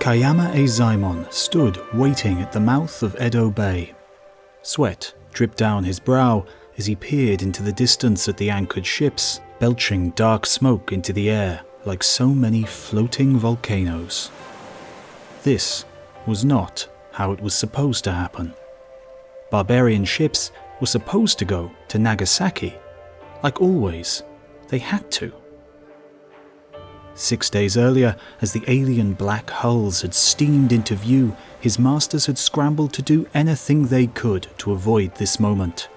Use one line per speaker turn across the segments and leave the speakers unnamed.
Takayama Eizaemon stood waiting at the mouth of Edo Bay. Sweat dripped down his brow as he peered into the distance at the anchored ships, belching dark smoke into the air like so many floating volcanoes. This was not how it was supposed to happen. Barbarian ships were supposed to go to Nagasaki. Like always, they had to. 6 days earlier, as the alien black hulls had steamed into view, his masters had scrambled to do anything they could to avoid this moment.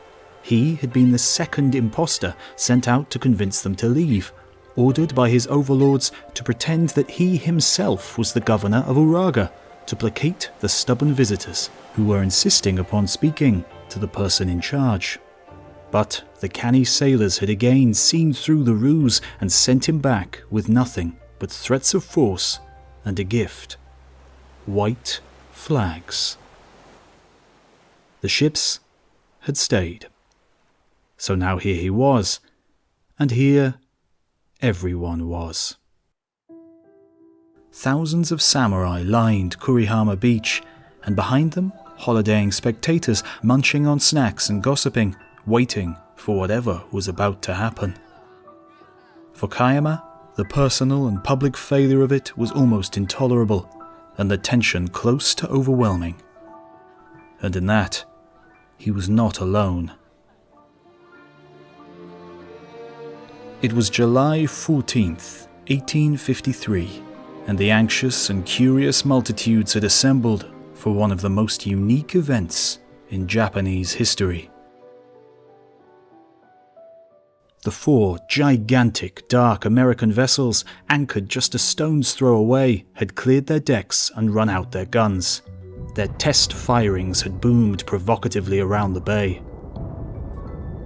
He had been the second imposter sent out to convince them to leave, ordered by his overlords to pretend that he himself was the governor of Uraga, to placate the stubborn visitors who were insisting upon speaking to the person in charge. But the canny sailors had again seen through the ruse and sent him back with nothing but threats of force and a gift: white flags. The ships had stayed. So now here he was, and here everyone was. Thousands of samurai lined Kurihama Beach, and behind them, holidaying spectators munching on snacks and gossiping, waiting for whatever was about to happen. For Kayama, the personal and public failure of it was almost intolerable, and the tension close to overwhelming. And in that, he was not alone. It was July 14th, 1853, and the anxious and curious multitudes had assembled for one of the most unique events in Japanese history. The 4 gigantic, dark American vessels, anchored just a stone's throw away, had cleared their decks and run out their guns. Their test firings had boomed provocatively around the bay.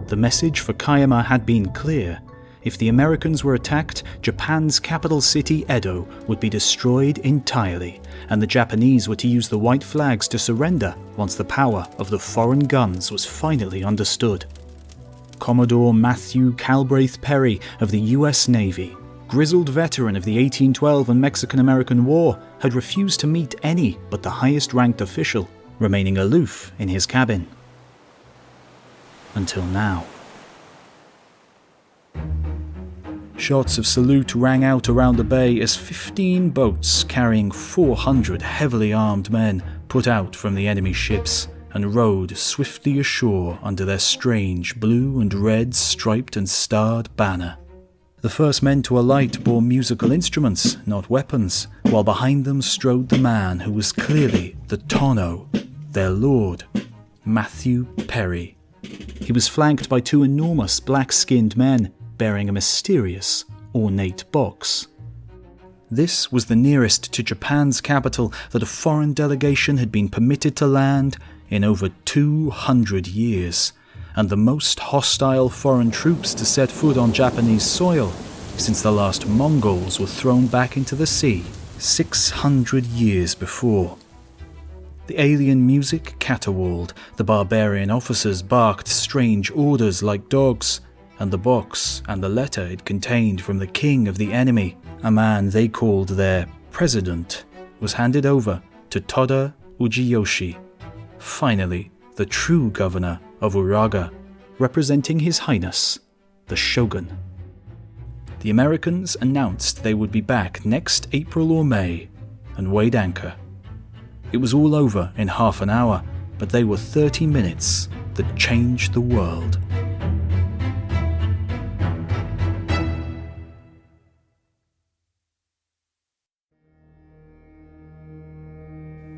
The message for Kayama had been clear. If the Americans were attacked, Japan's capital city, Edo, would be destroyed entirely, and the Japanese were to use the white flags to surrender once the power of the foreign guns was finally understood. Commodore Matthew Calbraith Perry of the US Navy, grizzled veteran of the 1812 and Mexican-American War, had refused to meet any but the highest-ranked official, remaining aloof in his cabin. Until now. Shots of salute rang out around the bay as 15 boats carrying 400 heavily armed men put out from the enemy ships and rowed swiftly ashore under their strange blue and red striped and starred banner. The first men to alight bore musical instruments, not weapons, while behind them strode the man who was clearly the Tono, their lord, Matthew Perry. He was flanked by 2 enormous black-skinned men bearing a mysterious, ornate box. This was the nearest to Japan's capital that a foreign delegation had been permitted to land in over 200 years, and the most hostile foreign troops to set foot on Japanese soil since the last Mongols were thrown back into the sea 600 years before. The alien music caterwauled, the barbarian officers barked strange orders like dogs, and the box and the letter it contained from the king of the enemy, a man they called their president, was handed over to Toda Ujiyoshi, finally the true governor of Uraga, representing His Highness, the Shogun. The Americans announced they would be back next April or May and weighed anchor. It was all over in half an hour, but they were 30 minutes that changed the world.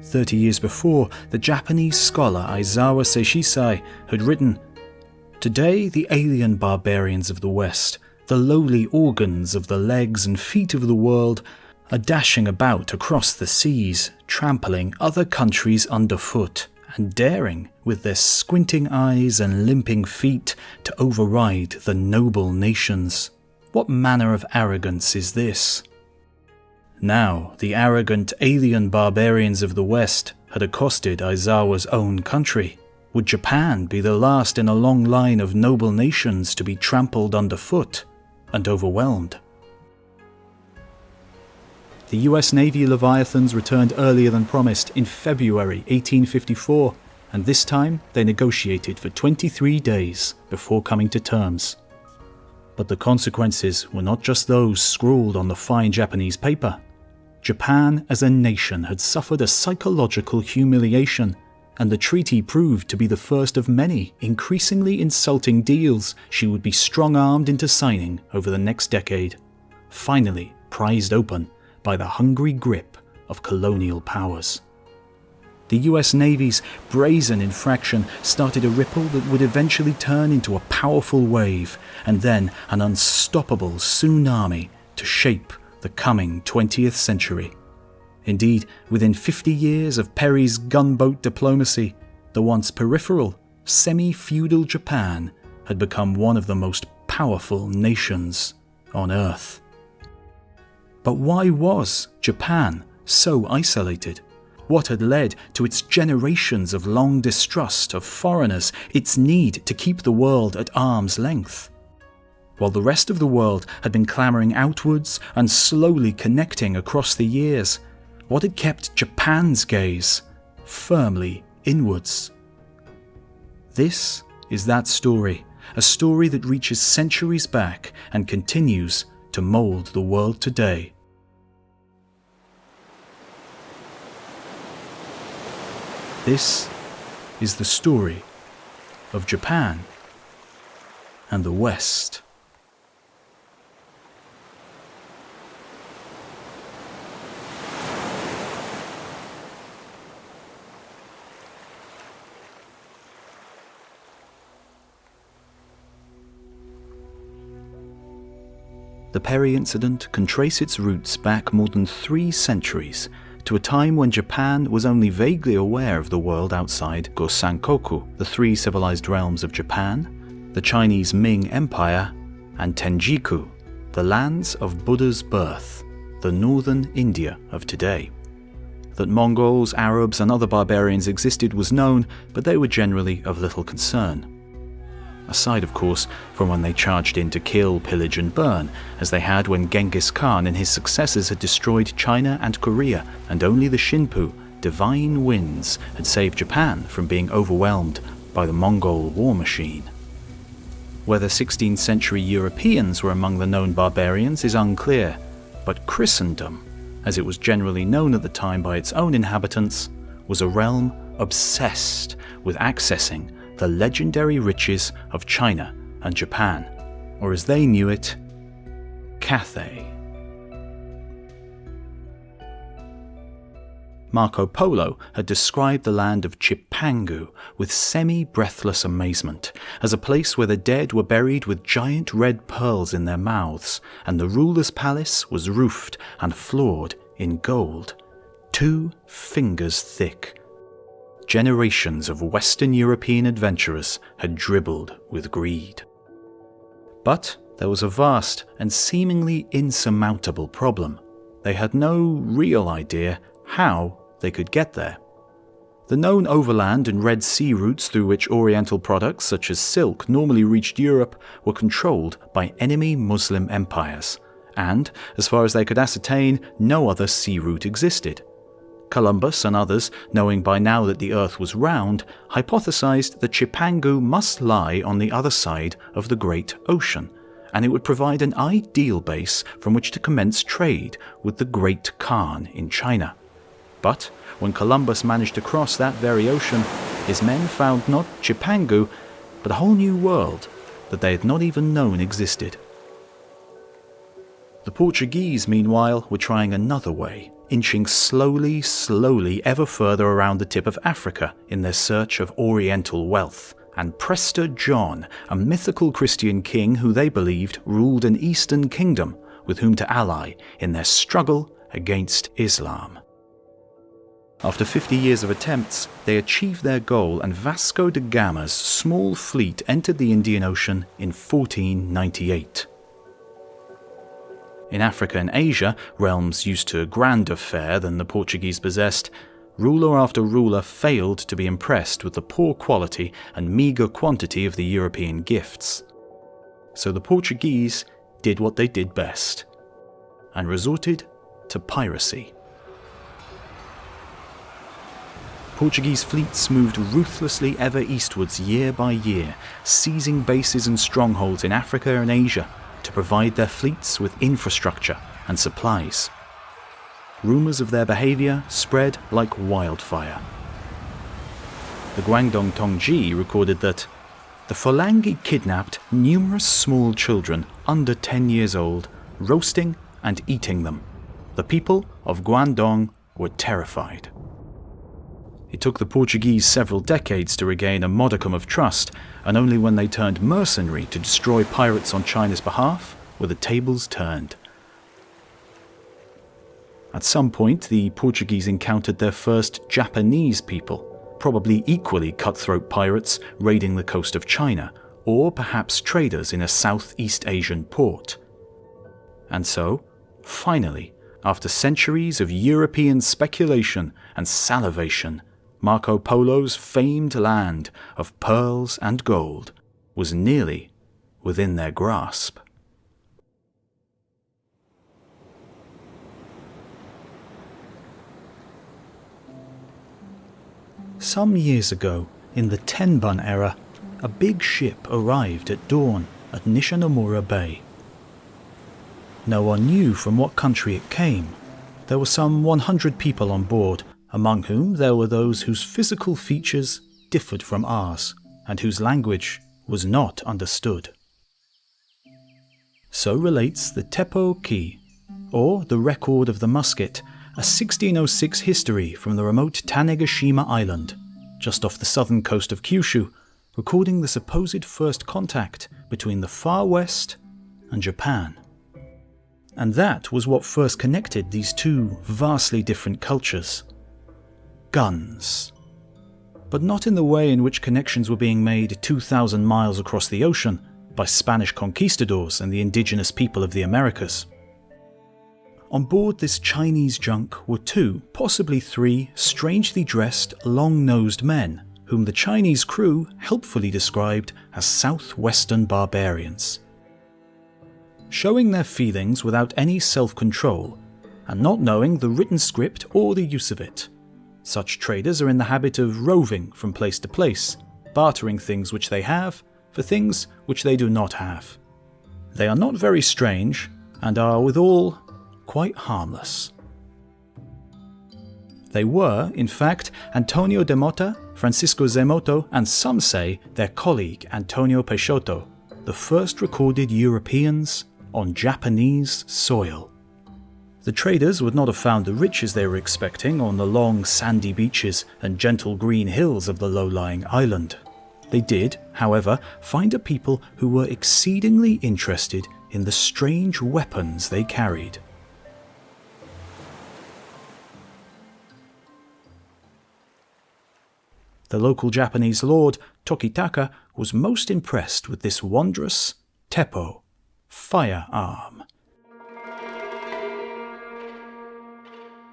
"30 years before, the Japanese scholar Aizawa Seishisai had written, 'Today the alien barbarians of the West, the lowly organs of the legs and feet of the world, are dashing about across the seas, trampling other countries underfoot, and daring, with their squinting eyes and limping feet, to override the noble nations. What manner of arrogance is this?' Now, the arrogant alien barbarians of the West had accosted Aizawa's own country. Would Japan be the last in a long line of noble nations to be trampled underfoot and overwhelmed? The US Navy Leviathans returned earlier than promised in February 1854, and this time they negotiated for 23 days before coming to terms. But the consequences were not just those scrawled on the fine Japanese paper. Japan as a nation had suffered a psychological humiliation, and the treaty proved to be the first of many increasingly insulting deals she would be strong-armed into signing over the next decade, finally prized open by the hungry grip of colonial powers. The US Navy's brazen infraction started a ripple that would eventually turn into a powerful wave, and then an unstoppable tsunami to shape the coming 20th century. Indeed, within 50 years of Perry's gunboat diplomacy, the once peripheral, semi-feudal Japan had become one of the most powerful nations on Earth. But why was Japan so isolated? What had led to its generations of long distrust of foreigners, its need to keep the world at arm's length? While the rest of the world had been clamouring outwards and slowly connecting across the years, what had kept Japan's gaze firmly inwards? This is that story, a story that reaches centuries back and continues to mould the world today. This is the story of Japan and the West. The Perry incident can trace its roots back more than 3 centuries, to a time when Japan was only vaguely aware of the world outside Gosankoku, the 3 civilized realms of Japan, the Chinese Ming Empire, and Tenjiku, the lands of Buddha's birth, the northern India of today. That Mongols, Arabs, and other barbarians existed was known, but they were generally of little concern. Aside, of course, from when they charged in to kill, pillage, and burn, as they had when Genghis Khan and his successors had destroyed China and Korea, and only the Shinpu, divine winds, had saved Japan from being overwhelmed by the Mongol war machine. Whether 16th century Europeans were among the known barbarians is unclear, but Christendom, as it was generally known at the time by its own inhabitants, was a realm obsessed with accessing the legendary riches of China and Japan, or as they knew it, Cathay. Marco Polo had described the land of Chipangu with semi-breathless amazement, as a place where the dead were buried with giant red pearls in their mouths, and the ruler's palace was roofed and floored in gold, 2 fingers thick. Generations of Western European adventurers had dribbled with greed. But there was a vast and seemingly insurmountable problem. They had no real idea how they could get there. The known overland and Red Sea routes through which Oriental products such as silk normally reached Europe were controlled by enemy Muslim empires, and, as far as they could ascertain, no other sea route existed. Columbus and others, knowing by now that the Earth was round, hypothesized that Chipangu must lie on the other side of the Great Ocean, and it would provide an ideal base from which to commence trade with the Great Khan in China. But when Columbus managed to cross that very ocean, his men found not Chipangu, but a whole new world that they had not even known existed. The Portuguese, meanwhile, were trying another way, inching slowly, ever further around the tip of Africa in their search of Oriental wealth, and Prester John, a mythical Christian king who they believed ruled an Eastern kingdom with whom to ally in their struggle against Islam. After 50 years of attempts, they achieved their goal, and Vasco da Gama's small fleet entered the Indian Ocean in 1498. In Africa and Asia, realms used to grander fare than the Portuguese possessed, ruler after ruler failed to be impressed with the poor quality and meagre quantity of the European gifts. So the Portuguese did what they did best, and resorted to piracy. Portuguese fleets moved ruthlessly ever eastwards year by year, seizing bases and strongholds in Africa and Asia to provide their fleets with infrastructure and supplies. Rumours of their behaviour spread like wildfire. The Guangdong Tongji recorded that the Phalangi kidnapped numerous small children under 10 years old, roasting and eating them. The people of Guangdong were terrified. It took the Portuguese several decades to regain a modicum of trust, and only when they turned mercenary to destroy pirates on China's behalf were the tables turned. At some point, the Portuguese encountered their first Japanese people, probably equally cutthroat pirates raiding the coast of China, or perhaps traders in a Southeast Asian port. And so, finally, after centuries of European speculation and salivation, Marco Polo's famed land of pearls and gold was nearly within their grasp. Some years ago, in the Tenbun era, a big ship arrived at dawn at Nishinomura Bay. No one knew from what country it came. There were some 100 people on board, among whom there were those whose physical features differed from ours, and whose language was not understood. So relates the Teppo Ki, or the Record of the Musket, a 1606 history from the remote Tanegashima island, just off the southern coast of Kyushu, recording the supposed first contact between the Far West and Japan. And that was what first connected these two vastly different cultures. Guns. But not in the way in which connections were being made 2,000 miles across the ocean by Spanish conquistadors and the indigenous people of the Americas. On board this Chinese junk were two, possibly three, strangely dressed, long-nosed men, whom the Chinese crew helpfully described as southwestern barbarians. Showing their feelings without any self-control, and not knowing the written script or the use of it. Such traders are in the habit of roving from place to place, bartering things which they have for things which they do not have. They are not very strange, and are withal quite harmless. They were, in fact, Antonio de Mota, Francisco Zemoto, and some say their colleague Antonio Peixoto, the first recorded Europeans on Japanese soil. The traders would not have found the riches they were expecting on the long sandy beaches and gentle green hills of the low-lying island. They did, however, find a people who were exceedingly interested in the strange weapons they carried. The local Japanese lord, Tokitaka, was most impressed with this wondrous teppo, firearm,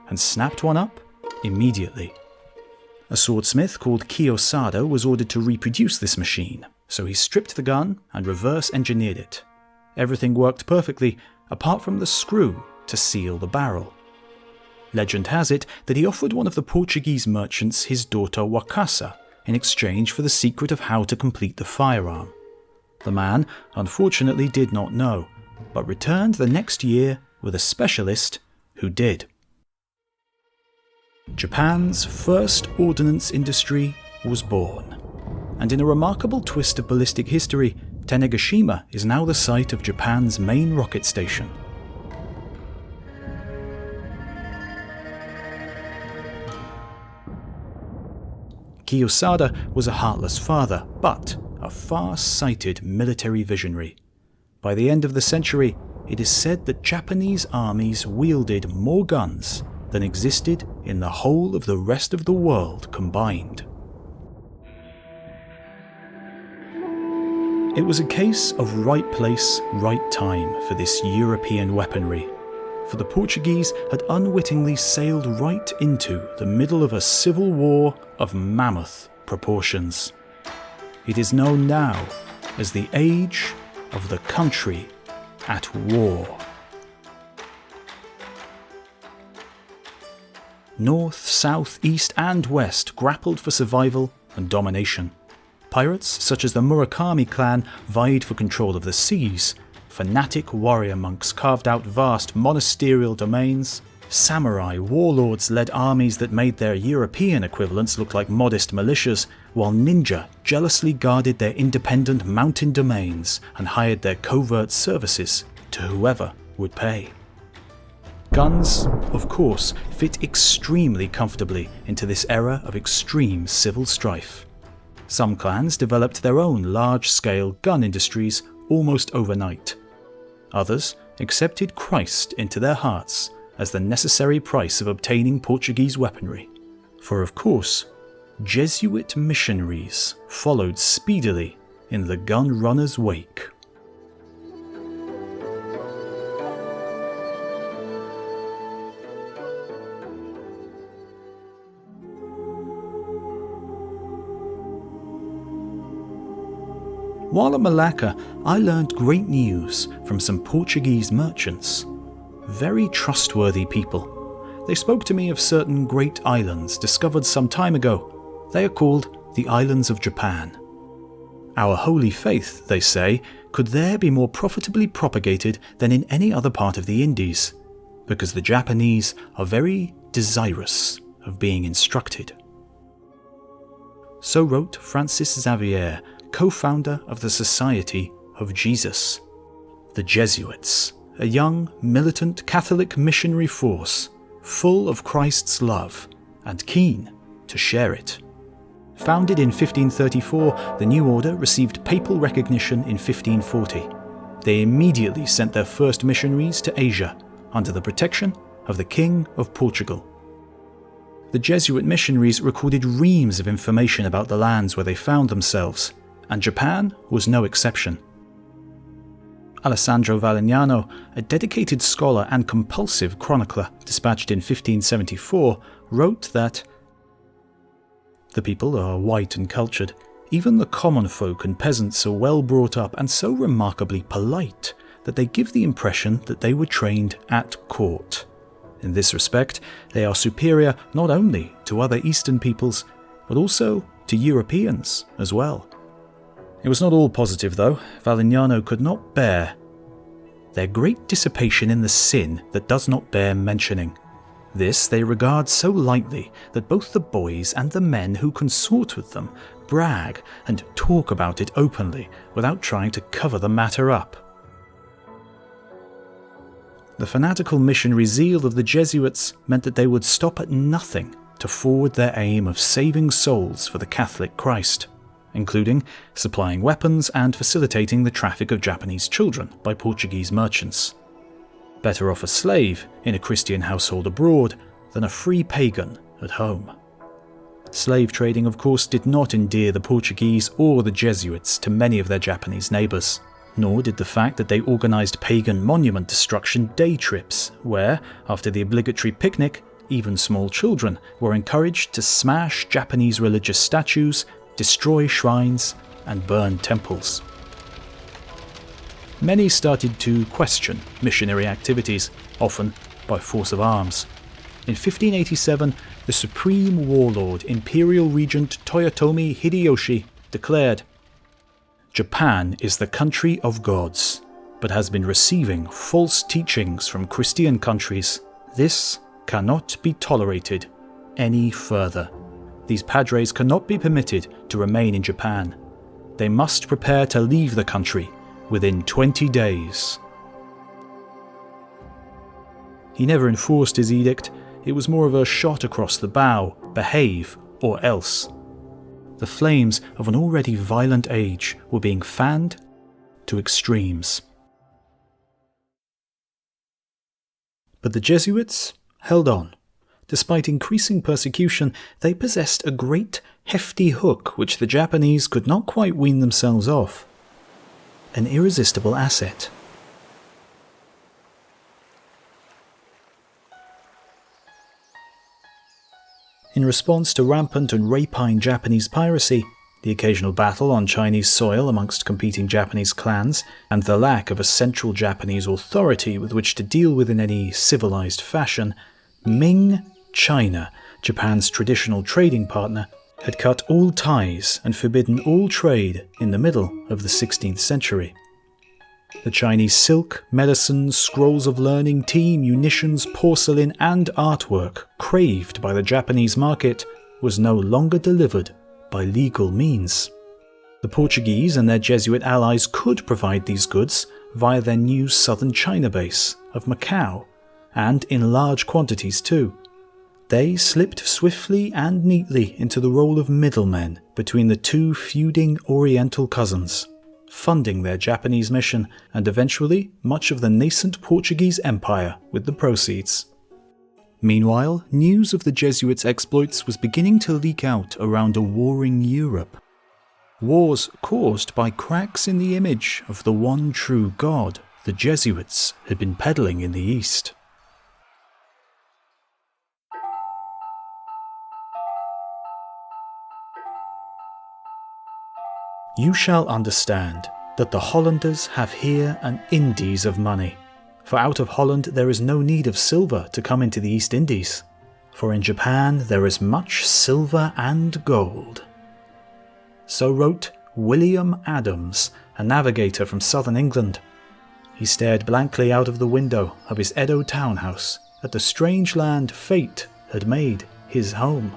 and snapped one up immediately. A swordsmith called Kiyosada was ordered to reproduce this machine, so he stripped the gun and reverse-engineered it. Everything worked perfectly, apart from the screw to seal the barrel. Legend has it that he offered one of the Portuguese merchants his daughter Wakasa in exchange for the secret of how to complete the firearm. The man, unfortunately, did not know, but returned the next year with a specialist who did. Japan's first ordnance industry was born, and in a remarkable twist of ballistic history, Tanegashima is now the site of Japan's main rocket station. Kiyosada was a heartless father, but a far-sighted military visionary. By the end of the century, it is said that Japanese armies wielded more guns than existed in the whole of the rest of the world combined. It was a case of right place, right time for this European weaponry, for the Portuguese had unwittingly sailed right into the middle of a civil war of mammoth proportions. It is known now as the age of the country at war. North, south, east and west grappled for survival and domination. Pirates such as the Murakami clan vied for control of the seas. Fanatic warrior monks carved out vast monasterial domains. Samurai warlords led armies that made their European equivalents look like modest militias, while ninja jealously guarded their independent mountain domains and hired their covert services to whoever would pay. Guns, of course, fit extremely comfortably into this era of extreme civil strife. Some clans developed their own large-scale gun industries almost overnight. Others accepted Christ into their hearts as the necessary price of obtaining Portuguese weaponry. For of course, Jesuit missionaries followed speedily in the gun runners' wake. While at Malacca, I learned great news from some Portuguese merchants. Very trustworthy people. They spoke to me of certain great islands discovered some time ago. They are called the Islands of Japan. Our holy faith, they say, could there be more profitably propagated than in any other part of the Indies, because the Japanese are very desirous of being instructed. So wrote Francis Xavier, co-founder of the Society of Jesus. The Jesuits, a young, militant Catholic missionary force, full of Christ's love and keen to share it. Founded in 1534, the new order received papal recognition in 1540. They immediately sent their first missionaries to Asia, under the protection of the King of Portugal. The Jesuit missionaries recorded reams of information about the lands where they found themselves, and Japan was no exception. Alessandro Valignano, a dedicated scholar and compulsive chronicler dispatched in 1574, wrote that the people are white and cultured. Even the common folk and peasants are well brought up and so remarkably polite that they give the impression that they were trained at court. In this respect, they are superior not only to other Eastern peoples, but also to Europeans as well. It was not all positive, though. Valignano could not bear their great dissipation in the sin that does not bear mentioning. This they regard so lightly that both the boys and the men who consort with them brag and talk about it openly without trying to cover the matter up. The fanatical missionary zeal of the Jesuits meant that they would stop at nothing to forward their aim of saving souls for the Catholic Christ, including supplying weapons and facilitating the traffic of Japanese children by Portuguese merchants. Better off a slave in a Christian household abroad than a free pagan at home. Slave trading, of course, did not endear the Portuguese or the Jesuits to many of their Japanese neighbours, nor did the fact that they organised pagan monument destruction day trips, where, after the obligatory picnic, even small children were encouraged to smash Japanese religious statues, destroy shrines, and burn temples. Many started to question missionary activities, often by force of arms. In 1587, the supreme warlord, Imperial Regent Toyotomi Hideyoshi, declared, "Japan is the country of gods, but has been receiving false teachings from Christian countries. This cannot be tolerated any further. These padres cannot be permitted to remain in Japan. They must prepare to leave the country within 20 days. He never enforced his edict. It was more of a shot across the bow, behave or else. The flames of an already violent age were being fanned to extremes. But the Jesuits held on. Despite increasing persecution, they possessed a great, hefty hook which the Japanese could not quite wean themselves off. An irresistible asset. In response to rampant and rapine Japanese piracy, the occasional battle on Chinese soil amongst competing Japanese clans, and the lack of a central Japanese authority with which to deal with in any civilized fashion, Ming China, Japan's traditional trading partner, had cut all ties and forbidden all trade in the middle of the 16th century. The Chinese silk, medicines, scrolls of learning, tea, munitions, porcelain and artwork craved by the Japanese market was no longer delivered by legal means. The Portuguese and their Jesuit allies could provide these goods via their new southern China base of Macau, and in large quantities too. They slipped swiftly and neatly into the role of middlemen between the two feuding Oriental cousins, funding their Japanese mission and eventually much of the nascent Portuguese empire with the proceeds. Meanwhile, news of the Jesuits' exploits was beginning to leak out around a warring Europe. Wars caused by cracks in the image of the one true God the Jesuits had been peddling in the East. You shall understand that the Hollanders have here an Indies of money, for out of Holland there is no need of silver to come into the East Indies, for in Japan there is much silver and gold. So wrote William Adams, a navigator from southern England. He stared blankly out of the window of his Edo townhouse at the strange land fate had made his home.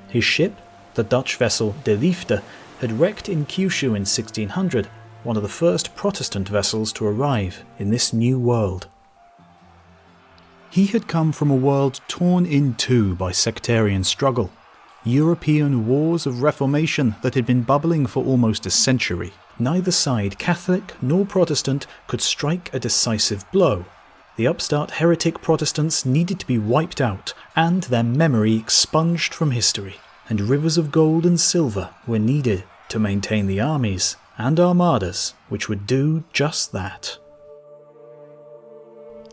His ship, the Dutch vessel De Liefde, had wrecked in Kyushu in 1600, one of the first Protestant vessels to arrive in this new world. He had come from a world torn in two by sectarian struggle, European wars of reformation that had been bubbling for almost a century. Neither side, Catholic nor Protestant, could strike a decisive blow. The upstart heretic Protestants needed to be wiped out and their memory expunged from history, and rivers of gold and silver were needed to maintain the armies and armadas which would do just that.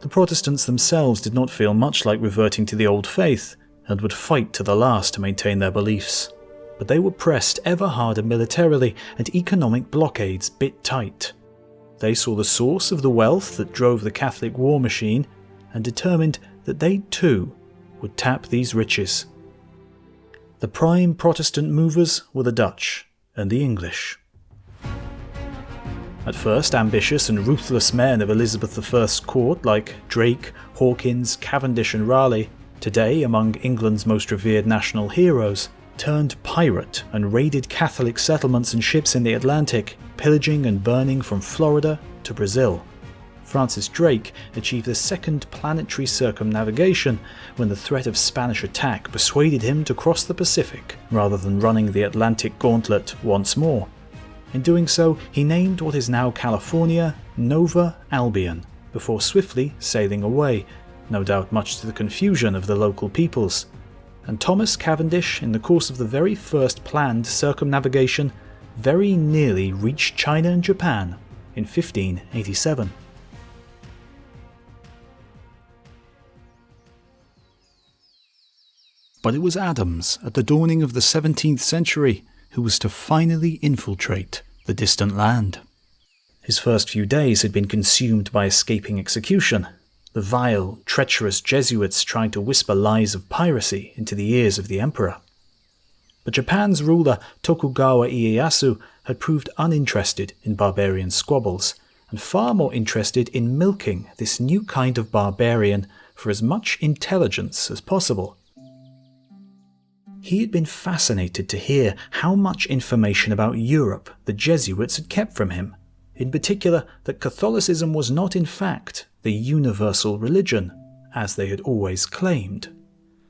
The Protestants themselves did not feel much like reverting to the old faith, and would fight to the last to maintain their beliefs. But they were pressed ever harder militarily, and economic blockades bit tight. They saw the source of the wealth that drove the Catholic war machine, and determined that they too would tap these riches. The prime Protestant movers were the Dutch and the English. At first ambitious and ruthless men of Elizabeth I's court like Drake, Hawkins, Cavendish and Raleigh, today among England's most revered national heroes, turned pirate and raided Catholic settlements and ships in the Atlantic, pillaging and burning from Florida to Brazil. Francis Drake achieved the second planetary circumnavigation when the threat of Spanish attack persuaded him to cross the Pacific rather than running the Atlantic gauntlet once more. In doing so, he named what is now California Nova Albion, before swiftly sailing away, no doubt much to the confusion of the local peoples. And Thomas Cavendish, in the course of the very first planned circumnavigation, very nearly reached China and Japan in 1587. But it was Adams, at the dawning of the 17th century, who was to finally infiltrate the distant land. His first few days had been consumed by escaping execution, the vile, treacherous Jesuits trying to whisper lies of piracy into the ears of the emperor. But Japan's ruler Tokugawa Ieyasu had proved uninterested in barbarian squabbles, and far more interested in milking this new kind of barbarian for as much intelligence as possible. He had been fascinated to hear how much information about Europe the Jesuits had kept from him, in particular that Catholicism was not in fact the universal religion, as they had always claimed.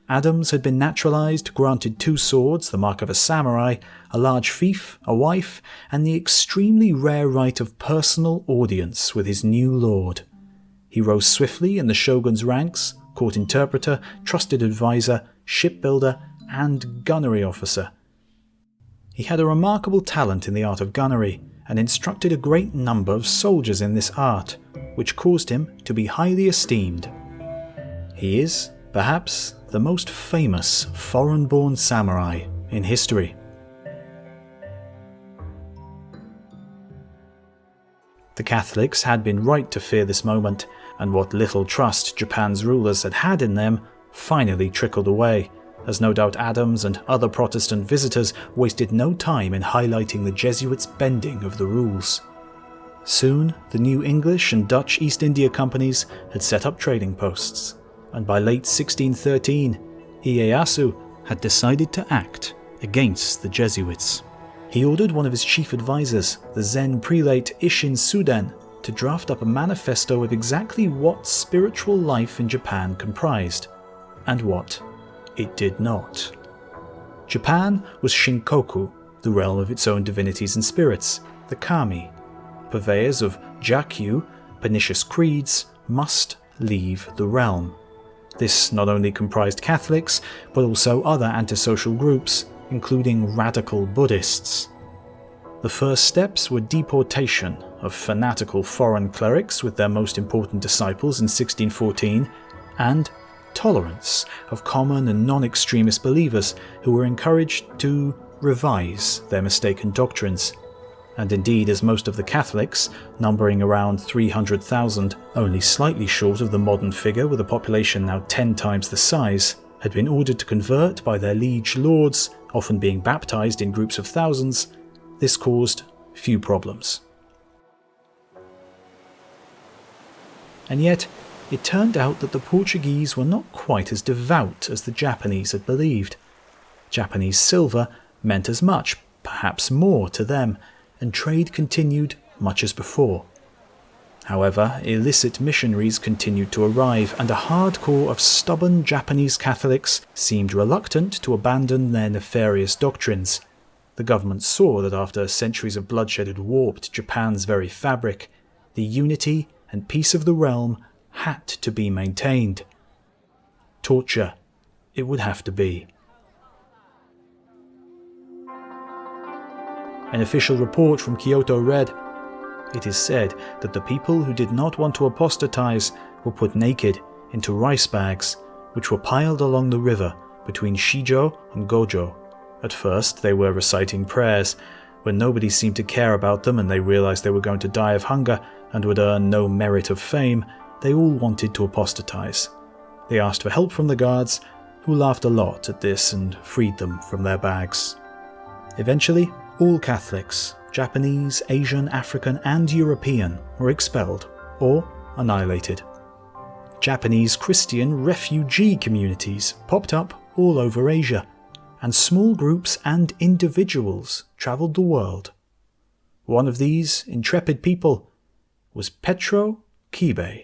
Adams had been naturalized, granted 2 swords, the mark of a samurai, a large fief, a wife, and the extremely rare right of personal audience with his new lord. He rose swiftly in the shogun's ranks, court interpreter, trusted advisor, shipbuilder, and gunnery officer. He had a remarkable talent in the art of gunnery, and instructed a great number of soldiers in this art, which caused him to be highly esteemed. He is, perhaps, the most famous foreign-born samurai in history. The Catholics had been right to fear this moment, and what little trust Japan's rulers had had in them finally trickled away, as no doubt Adams and other Protestant visitors wasted no time in highlighting the Jesuits' bending of the rules. Soon, the new English and Dutch East India Companies had set up trading posts, and by late 1613, Ieyasu had decided to act against the Jesuits. He ordered one of his chief advisors, the Zen prelate Isshin Suden, to draft up a manifesto of exactly what spiritual life in Japan comprised, and what it did not. Japan was Shinkoku, the realm of its own divinities and spirits, the kami. Purveyors of jakyu, pernicious creeds, must leave the realm. This not only comprised Catholics, but also other antisocial groups, including radical Buddhists. The first steps were deportation of fanatical foreign clerics with their most important disciples in 1614, and tolerance of common and non-extremist believers who were encouraged to revise their mistaken doctrines. And indeed, as most of the Catholics, numbering around 300,000, only slightly short of the modern figure with a population now 10 times the size, had been ordered to convert by their liege lords, often being baptized in groups of thousands, this caused few problems. And yet, it turned out that the Portuguese were not quite as devout as the Japanese had believed. Japanese silver meant as much, perhaps more, to them, and trade continued much as before. However, illicit missionaries continued to arrive, and a hardcore of stubborn Japanese Catholics seemed reluctant to abandon their nefarious doctrines. The government saw that after centuries of bloodshed had warped Japan's very fabric, the unity and peace of the realm had to be maintained. Torture it would have to be. An official report from Kyoto read, "It is said that the people who did not want to apostatize were put naked into rice bags, which were piled along the river between Shijo and Gojo. At first they were reciting prayers. When nobody seemed to care about them and they realized they were going to die of hunger and would earn no merit of fame, they all wanted to apostatize. They asked for help from the guards, who laughed a lot at this and freed them from their bags. Eventually, all Catholics, Japanese, Asian, African, and European, were expelled or annihilated. Japanese Christian refugee communities popped up all over Asia, and small groups and individuals travelled the world. One of these intrepid people was Petro Kibei.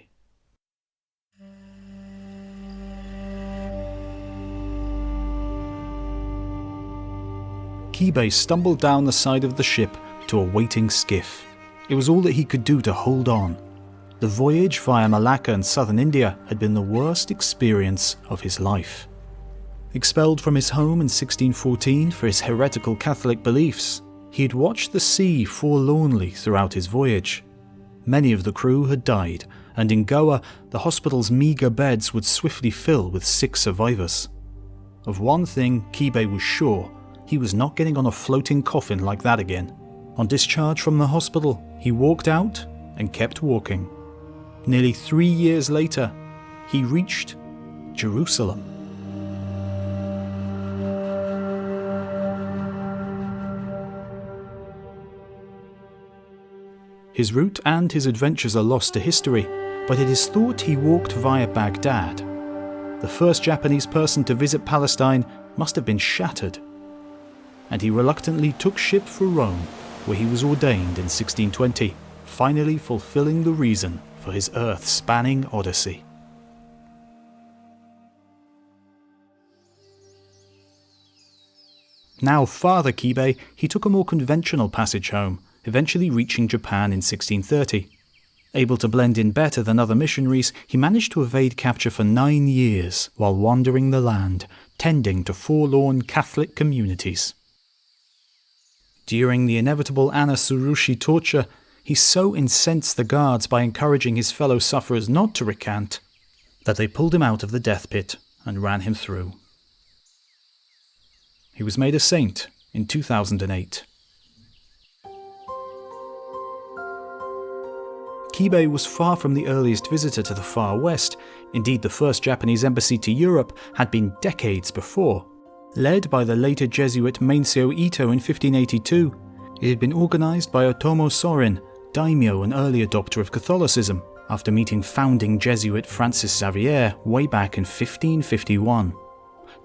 Kibei stumbled down the side of the ship to a waiting skiff. It was all that he could do to hold on. The voyage via Malacca and southern India had been the worst experience of his life. Expelled from his home in 1614 for his heretical Catholic beliefs, he had watched the sea forlornly throughout his voyage. Many of the crew had died, and in Goa, the hospital's meagre beds would swiftly fill with sick survivors. Of one thing Kibei was sure: he was not getting on a floating coffin like that again. On discharge from the hospital, he walked out and kept walking. Nearly 3 years later, he reached Jerusalem. His route and his adventures are lost to history, but it is thought he walked via Baghdad. The first Japanese person to visit Palestine must have been shattered, and he reluctantly took ship for Rome, where he was ordained in 1620, finally fulfilling the reason for his earth-spanning odyssey. Now Father Kibei, he took a more conventional passage home, eventually reaching Japan in 1630. Able to blend in better than other missionaries, he managed to evade capture for 9 years while wandering the land, tending to forlorn Catholic communities. During the inevitable Anasurushi torture, he so incensed the guards by encouraging his fellow sufferers not to recant that they pulled him out of the death pit and ran him through. He was made a saint in 2008. Kibei was far from the earliest visitor to the far west. Indeed, the first Japanese embassy to Europe had been decades before. Led by the later Jesuit Meisei Ito in 1582, it had been organized by Otomo Sorin, daimyo and early adopter of Catholicism, after meeting founding Jesuit Francis Xavier way back in 1551.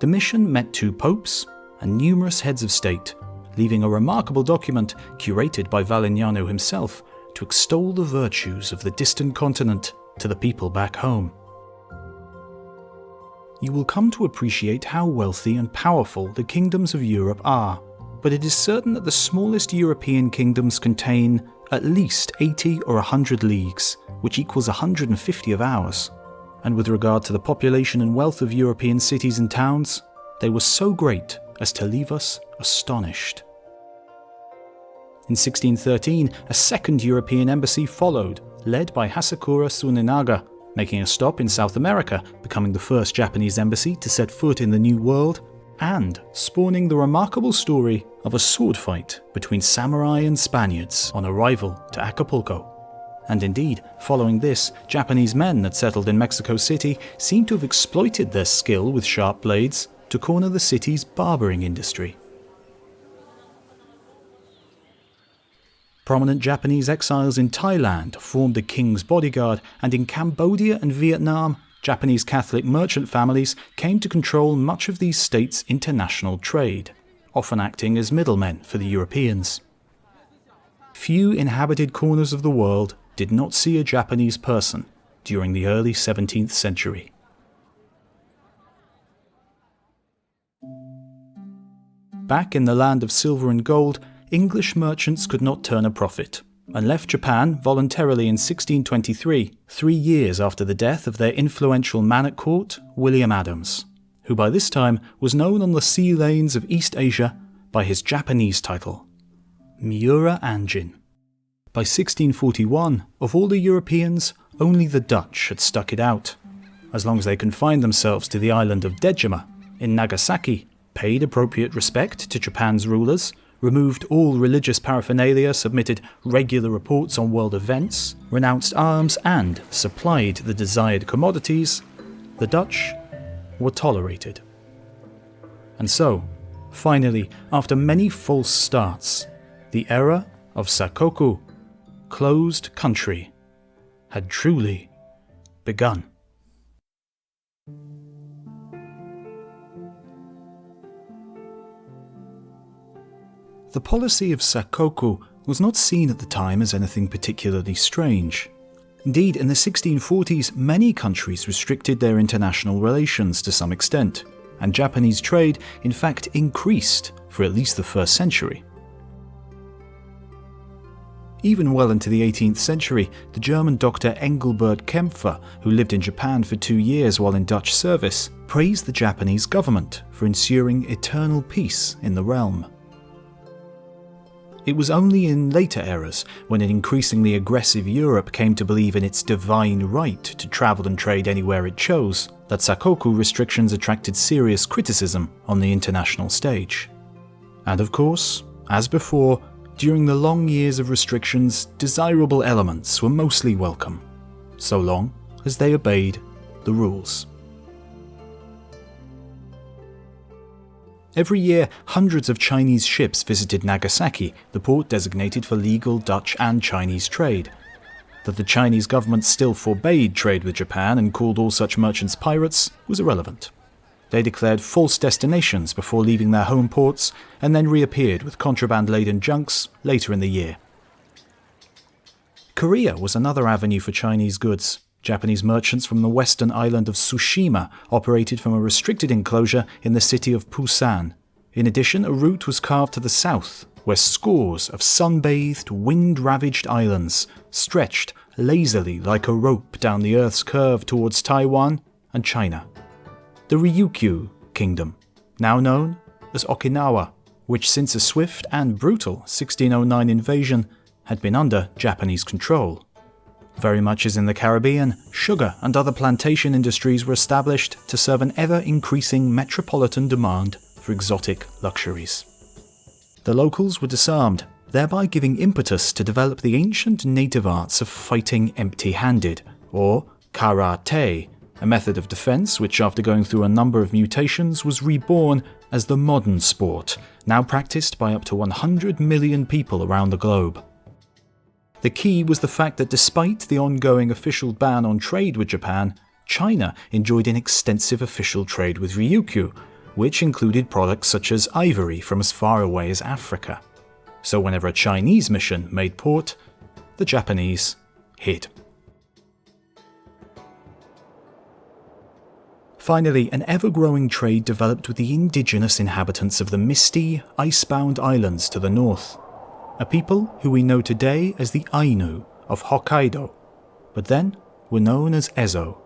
The mission met 2 popes and numerous heads of state, leaving a remarkable document curated by Valignano himself to extol the virtues of the distant continent to the people back home. You will come to appreciate how wealthy and powerful the kingdoms of Europe are, but it is certain that the smallest European kingdoms contain at least 80 or 100 leagues, which equals 150 of ours. And with regard to the population and wealth of European cities and towns, they were so great as to leave us astonished. In 1613, a second European embassy followed, led by Hasakura Tsunenaga, making a stop in South America, becoming the first Japanese embassy to set foot in the New World, and spawning the remarkable story of a sword fight between samurai and Spaniards on arrival to Acapulco. And indeed, following this, Japanese men that settled in Mexico City seem to have exploited their skill with sharp blades to corner the city's barbering industry. Prominent Japanese exiles in Thailand formed the king's bodyguard, and in Cambodia and Vietnam, Japanese Catholic merchant families came to control much of these states' international trade, often acting as middlemen for the Europeans. Few inhabited corners of the world did not see a Japanese person during the early 17th century. Back in the land of silver and gold, English merchants could not turn a profit, and left Japan voluntarily in 1623, 3 years after the death of their influential man at court, William Adams, who by this time was known on the sea lanes of East Asia by his Japanese title, Miura Anjin. By 1641, of all the Europeans, only the Dutch had stuck it out. As long as they confined themselves to the island of Dejima in Nagasaki, paid appropriate respect to Japan's rulers, removed all religious paraphernalia, submitted regular reports on world events, renounced arms, and supplied the desired commodities, the Dutch were tolerated. And so, finally, after many false starts, the era of Sakoku, closed country, had truly begun. The policy of Sakoku was not seen at the time as anything particularly strange. Indeed, in the 1640s, many countries restricted their international relations to some extent, and Japanese trade, in fact, increased for at least the first century. Even well into the 18th century, the German doctor Engelbert Kempfer, who lived in Japan for 2 years while in Dutch service, praised the Japanese government for ensuring eternal peace in the realm. It was only in later eras, when an increasingly aggressive Europe came to believe in its divine right to travel and trade anywhere it chose, that Sakoku restrictions attracted serious criticism on the international stage. And of course, as before, during the long years of restrictions, desirable elements were mostly welcome, so long as they obeyed the rules. Every year, hundreds of Chinese ships visited Nagasaki, the port designated for legal Dutch and Chinese trade. That the Chinese government still forbade trade with Japan and called all such merchants pirates was irrelevant. They declared false destinations before leaving their home ports, and then reappeared with contraband-laden junks later in the year. Korea was another avenue for Chinese goods. Japanese merchants from the western island of Tsushima operated from a restricted enclosure in the city of Busan. In addition, a route was carved to the south, where scores of sun-bathed, wind-ravaged islands stretched lazily like a rope down the Earth's curve towards Taiwan and China. The Ryukyu Kingdom, now known as Okinawa, which since a swift and brutal 1609 invasion had been under Japanese control. Very much as in the Caribbean, sugar and other plantation industries were established to serve an ever-increasing metropolitan demand for exotic luxuries. The locals were disarmed, thereby giving impetus to develop the ancient native arts of fighting empty-handed, or karate, a method of defense which, after going through a number of mutations, was reborn as the modern sport, now practiced by up to 100 million people around the globe. The key was the fact that despite the ongoing official ban on trade with Japan, China enjoyed an extensive official trade with Ryukyu, which included products such as ivory from as far away as Africa. So whenever a Chinese mission made port, the Japanese hid. Finally, an ever-growing trade developed with the indigenous inhabitants of the misty, ice-bound islands to the north, a people who we know today as the Ainu of Hokkaido, but then were known as Ezo.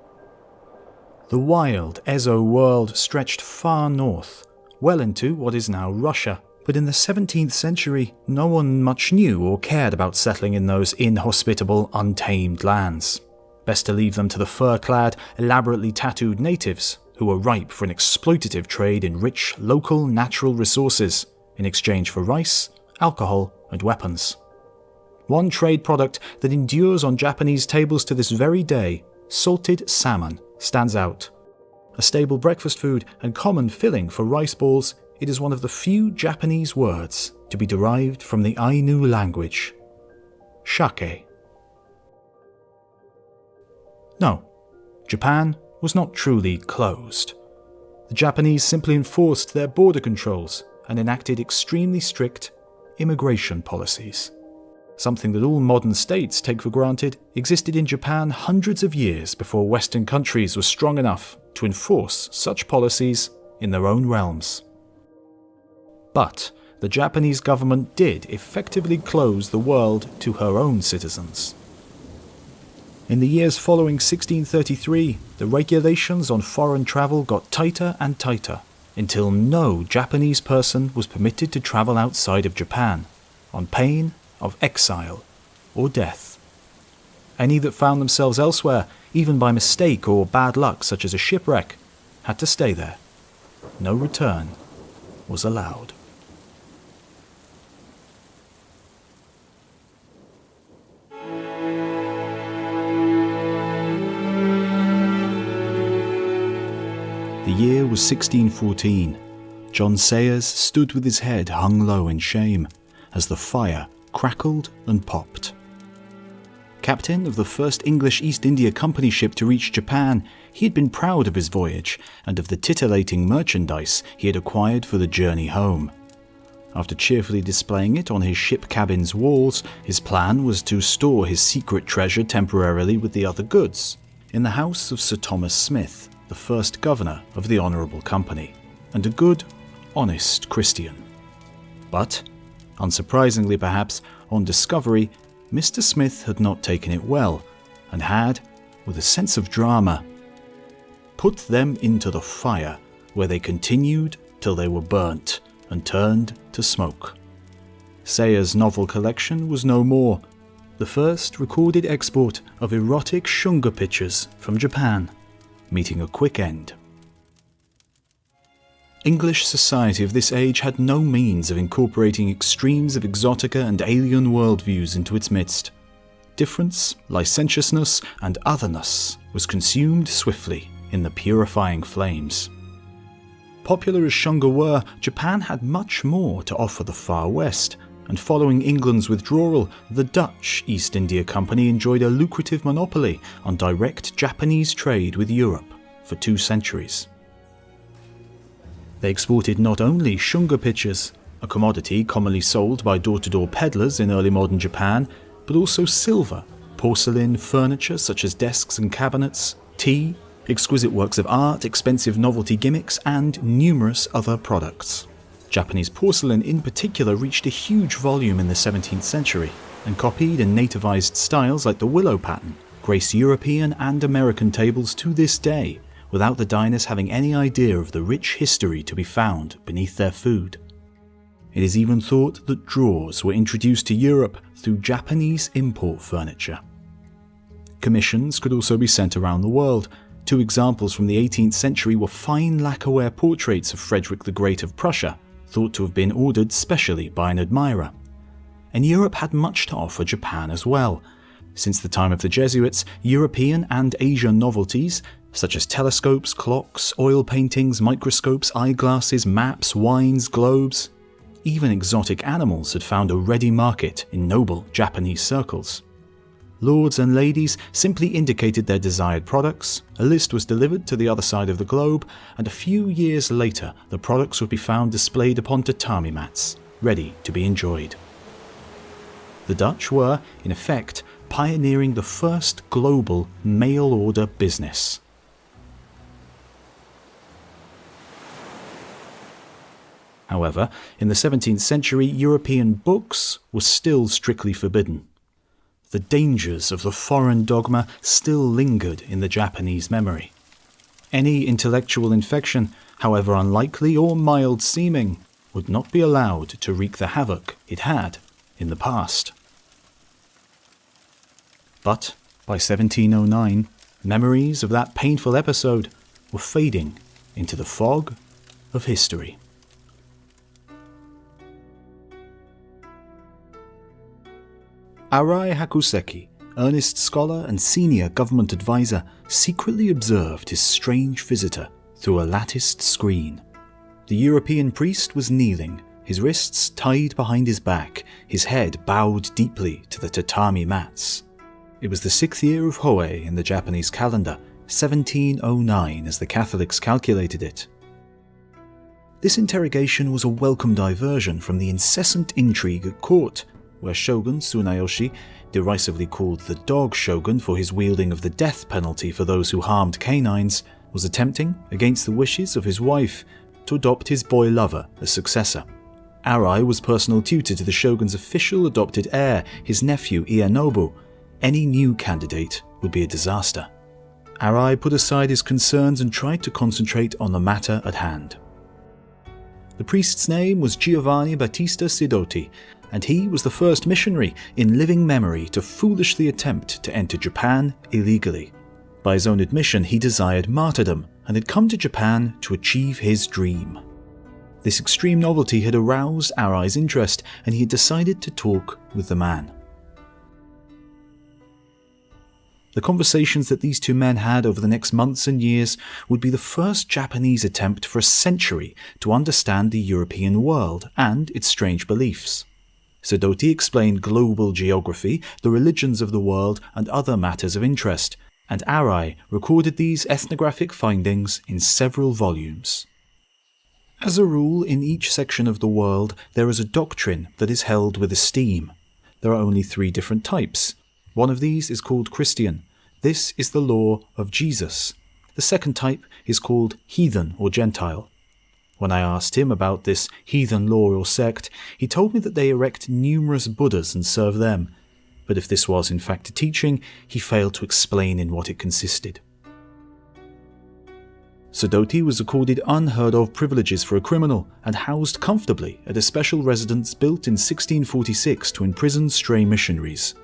The wild Ezo world stretched far north, well into what is now Russia, but in the 17th century no one much knew or cared about settling in those inhospitable, untamed lands. Best to leave them to the fur-clad, elaborately tattooed natives who were ripe for an exploitative trade in rich, local natural resources in exchange for rice, alcohol, and weapons. One trade product that endures on Japanese tables to this very day, salted salmon, stands out. A staple breakfast food and common filling for rice balls, it is one of the few Japanese words to be derived from the Ainu language. Shake. No, Japan was not truly closed. The Japanese simply enforced their border controls and enacted extremely strict immigration policies. Something that all modern states take for granted existed in Japan hundreds of years before Western countries were strong enough to enforce such policies in their own realms. But the Japanese government did effectively close the world to her own citizens. In the years following 1633, the regulations on foreign travel got tighter and tighter, until no Japanese person was permitted to travel outside of Japan, on pain of exile or death. Any that found themselves elsewhere, even by mistake or bad luck such as a shipwreck, had to stay there. No return was allowed. The year was 1614. John Sayers stood with his head hung low in shame as the fire crackled and popped. Captain of the first English East India Company ship to reach Japan, he had been proud of his voyage and of the titillating merchandise he had acquired for the journey home. After cheerfully displaying it on his ship cabin's walls, his plan was to store his secret treasure temporarily with the other goods, in the house of Sir Thomas Smith, the first governor of the Honourable Company, and a good, honest Christian. But, unsurprisingly perhaps, on discovery, Mr. Smith had not taken it well, and had, with a sense of drama, put them into the fire, where they continued till they were burnt and turned to smoke. Sayers' novel collection was no more, the first recorded export of erotic shunga pictures from Japan, meeting a quick end. English society of this age had no means of incorporating extremes of exotica and alien worldviews into its midst. Difference, licentiousness, and otherness was consumed swiftly in the purifying flames. Popular as shunga were, Japan had much more to offer the far west, and following England's withdrawal, the Dutch East India Company enjoyed a lucrative monopoly on direct Japanese trade with Europe for 2 centuries. They exported not only shunga pictures, a commodity commonly sold by door-to-door peddlers in early modern Japan, but also silver, porcelain, furniture such as desks and cabinets, tea, exquisite works of art, expensive novelty gimmicks, and numerous other products. Japanese porcelain in particular reached a huge volume in the 17th century, and copied and nativized styles like the willow pattern grace European and American tables to this day, without the diners having any idea of the rich history to be found beneath their food. It is even thought that drawers were introduced to Europe through Japanese import furniture. Commissions could also be sent around the world. 2 examples from the 18th century were fine lacquerware portraits of Frederick the Great of Prussia, thought to have been ordered specially by an admirer. and Europe had much to offer Japan as well. Since the time of the Jesuits, European and Asian novelties, such as telescopes, clocks, oil paintings, microscopes, eyeglasses, maps, wines, globes, even exotic animals had found a ready market in noble Japanese circles. Lords and ladies simply indicated their desired products, a list was delivered to the other side of the globe, and a few years later the products would be found displayed upon tatami mats, ready to be enjoyed. The Dutch were, in effect, pioneering the first global mail-order business. However, in the 17th century, European books were still strictly forbidden. The dangers of the foreign dogma still lingered in the Japanese memory. Any intellectual infection, however unlikely or mild-seeming, would not be allowed to wreak the havoc it had in the past. But by 1709, memories of that painful episode were fading into the fog of history. Arai Hakuseki, earnest scholar and senior government advisor, secretly observed his strange visitor through a latticed screen. The European priest was kneeling, his wrists tied behind his back, his head bowed deeply to the tatami mats. It was the 6th year of Hawai'i in the Japanese calendar, 1709 as the Catholics calculated it. This interrogation was a welcome diversion from the incessant intrigue at court, where Shogun Tsunayoshi, derisively called the Dog Shogun for his wielding of the death penalty for those who harmed canines, was attempting, against the wishes of his wife, to adopt his boy lover as successor. Arai was personal tutor to the shogun's official adopted heir, his nephew Ieyasu. Any new candidate would be a disaster. Arai put aside his concerns and tried to concentrate on the matter at hand. The priest's name was Giovanni Battista Sidoti, and he was the first missionary in living memory to foolishly attempt to enter Japan illegally. By his own admission, he desired martyrdom and had come to Japan to achieve his dream. This extreme novelty had aroused Arai's interest, and he had decided to talk with the man. The conversations that these two men had over the next months and years would be the first Japanese attempt for a century to understand the European world and its strange beliefs. Sidoti explained global geography, the religions of the world, and other matters of interest, and Arai recorded these ethnographic findings in several volumes. As a rule, in each section of the world, there is a doctrine that is held with esteem. There are only 3 different types. One of these is called Christian. This is the law of Jesus. The second type is called heathen or Gentile. When I asked him about this heathen law or sect, he told me that they erect numerous Buddhas and serve them, but if this was in fact a teaching, he failed to explain in what it consisted. Sidoti was accorded unheard-of privileges for a criminal and housed comfortably at a special residence built in 1646 to imprison stray missionaries.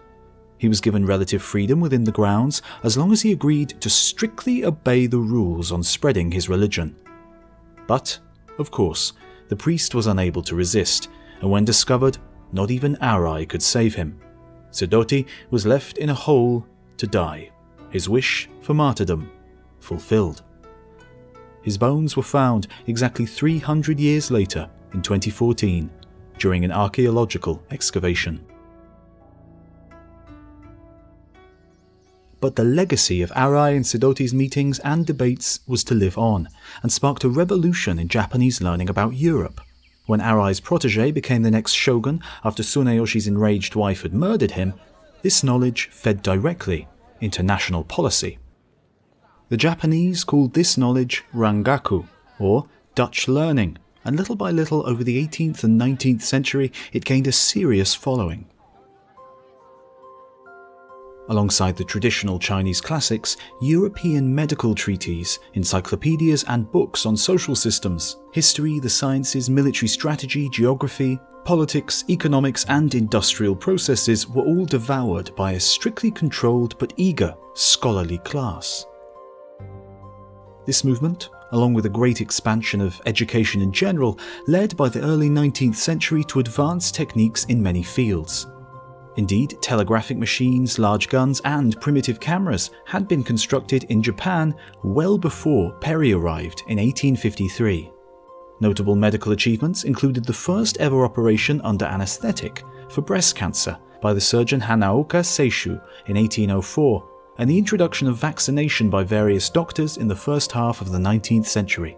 He was given relative freedom within the grounds as long as he agreed to strictly obey the rules on spreading his religion. But of course, the priest was unable to resist, and when discovered, not even Arai could save him. Sidoti was left in a hole to die, his wish for martyrdom fulfilled. His bones were found exactly 300 years later, in 2014, during an archaeological excavation. But the legacy of Arai and Sidoti's meetings and debates was to live on, and sparked a revolution in Japanese learning about Europe. When Arai's protege became the next shogun after Tsunayoshi's enraged wife had murdered him, this knowledge fed directly into national policy. The Japanese called this knowledge rangaku, or Dutch learning, and little by little over the 18th and 19th century it gained a serious following. Alongside the traditional Chinese classics, European medical treatises, encyclopedias and books on social systems, history, the sciences, military strategy, geography, politics, economics and industrial processes were all devoured by a strictly controlled but eager scholarly class. This movement along with a great expansion of education in general, led by the early 19th century to advanced techniques in many fields. Indeed, telegraphic machines, large guns, and primitive cameras had been constructed in Japan well before Perry arrived in 1853. Notable medical achievements included the first ever operation under anesthetic for breast cancer by the surgeon Hanaoka Seishu in 1804, and the introduction of vaccination by various doctors in the first half of the 19th century.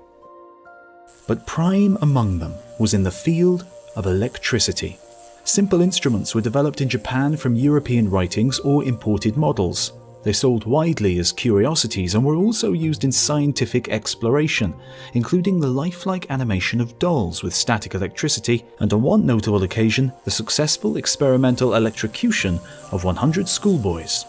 But prime among them was in the field of electricity. Simple instruments were developed in Japan from European writings or imported models. They sold widely as curiosities and were also used in scientific exploration, including the lifelike animation of dolls with static electricity, and on one notable occasion, the successful experimental electrocution of 100 schoolboys.